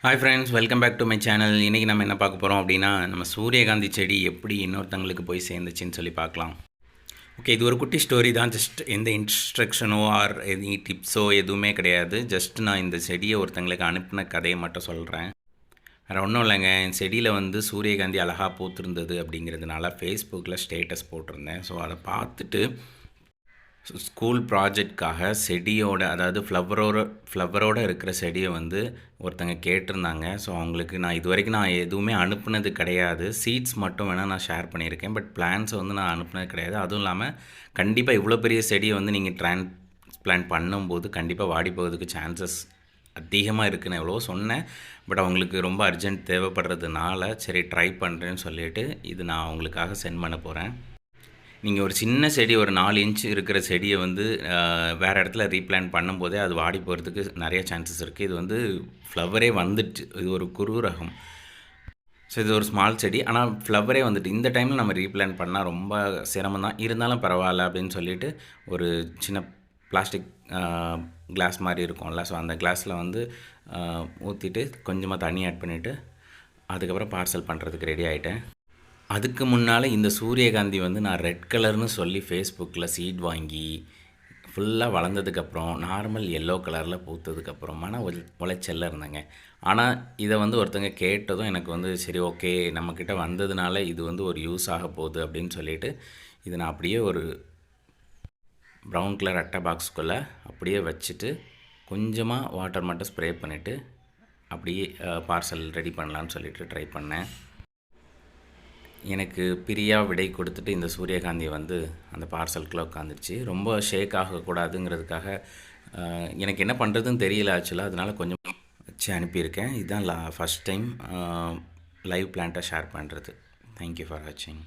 Hi friends, welcome back to my channel. இன்றைக்கி நம்ம என்ன பார்க்க போகிறோம் அப்படின்னா, நம்ம சூரியகாந்தி செடி எப்படி இன்னொருத்தங்களுக்கு போய் சேர்ந்துச்சின்னு சொல்லி பார்க்கலாம். ஓகே, இது ஒரு குட்டி ஸ்டோரி தான். ஜஸ்ட் எந்த இன்ஸ்ட்ரக்ஷனோ ஆர் எனி டிப்ஸோ எதுவுமே கிடையாது. ஜஸ்ட் நான் இந்த செடியை ஒருத்தங்களுக்கு அனுப்பின கதையை மட்டும் சொல்கிறேன். வேறு ஒன்றும் இல்லைங்க. என் செடியில் வந்து சூரியகாந்தி அழகாக பூத்திருந்தது அப்படிங்கிறதுனால ஃபேஸ்புக்கில் ஸ்டேட்டஸ் போட்டிருந்தேன். ஸோ அதை பார்த்துட்டு ஸ்கூல் ப்ராஜெக்ட்காக செடியோட, அதாவது ஃப்ளவரோடு இருக்கிற செடியை வந்து ஒருத்தங்க கேட்டிருந்தாங்க. ஸோ அவங்களுக்கு நான் இது வரைக்கும் எதுவுமே அனுப்புனது கிடையாது. சீட்ஸ் மட்டும் வேணால் நான் ஷேர் பண்ணியிருக்கேன். பட் பிளான்ஸை வந்து நான் அனுப்புனது கிடையாது. அதுவும் இல்லாமல் கண்டிப்பாக இவ்வளோ பெரிய செடியை வந்து நீங்கள் டிரான்ஸ்பிளான்ட் பண்ணும்போது கண்டிப்பாக வாடி போகிறதுக்கு சான்சஸ் அதிகமாக இருக்குன்னு எவ்வளோ சொன்னேன். பட் அவங்களுக்கு ரொம்ப அர்ஜென்ட் தேவைப்படுறதுனால சரி ட்ரை பண்ணுறேன்னு சொல்லிவிட்டு இது நான் அவங்களுக்காக சென்ட் பண்ண போகிறேன். நீங்கள் ஒரு சின்ன செடி, ஒரு 4 இன்ச் இருக்கிற செடியை வந்து வேறு இடத்துல ரீப்ளான்ட் பண்ணும்போதே அது வாடி போகிறதுக்கு நிறைய சான்சஸ் இருக்குது. இது வந்து ஃப்ளவரே வந்துடுச்சு. இது ஒரு குரு ரகம். ஸோ இது ஒரு ஸ்மால் செடி, ஆனால் ஃப்ளவரே வந்துட்டு இந்த டைமில் நம்ம ரீப்ளான்ட் பண்ணால் ரொம்ப சிரமம் தான். இருந்தாலும் பரவாயில்ல அப்படின்னு சொல்லிவிட்டு ஒரு சின்ன பிளாஸ்டிக் கிளாஸ் மாதிரி இருக்கும்ல, ஸோ அந்த கிளாஸில் வந்து ஊற்றிட்டு கொஞ்சமாக தண்ணி ஆட் பண்ணிவிட்டு அதுக்கப்புறம் பார்சல் பண்ணுறதுக்கு ரெடி ஆகிட்டேன். அதுக்கு முன்னால் இந்த சூரியகாந்தி வந்து நான் ரெட் கலர்னு சொல்லி ஃபேஸ்புக்கில் சீட் வாங்கி ஃபுல்லாக வளர்ந்ததுக்கப்புறம் நார்மல் எல்லோ கலரில் பூத்ததுக்கப்புறமான உளைச்சலில் இருந்தேங்க. ஆனால் இதை வந்து ஒருத்தங்க கேட்டதும் எனக்கு வந்து சரி ஓகே, நம்மக்கிட்ட வந்ததுனால இது வந்து ஒரு யூஸ் ஆக போகுது அப்படின்னு சொல்லிவிட்டு இதை நான் அப்படியே ஒரு ப்ரௌன் கலர் அட்டை பாக்ஸுக்குள்ளே அப்படியே வச்சுட்டு கொஞ்சமாக வாட்டர் மட்டும் ஸ்ப்ரே பண்ணிவிட்டு அப்படியே பார்சல் ரெடி பண்ணலான்னு சொல்லிட்டு ட்ரை பண்ணேன். எனக்கு பிரியா விடை கொடுத்துட்டு இந்த சூரியகாந்தி வந்து அந்த பார்சலுக்குள்ளே உட்காந்துருச்சு. ரொம்ப ஷேக் ஆகக்கூடாதுங்கிறதுக்காக எனக்கு என்ன பண்ணுறதுன்னு தெரியல ஆக்சுவலாக. அதனால் கொஞ்சம் வச்சு அனுப்பியிருக்கேன். இதுதான் ஃபஸ்ட் டைம் லைவ் பிளான்ட்டை ஷேர் பண்ணுறது. தேங்க்யூ ஃபார் வாட்சிங்.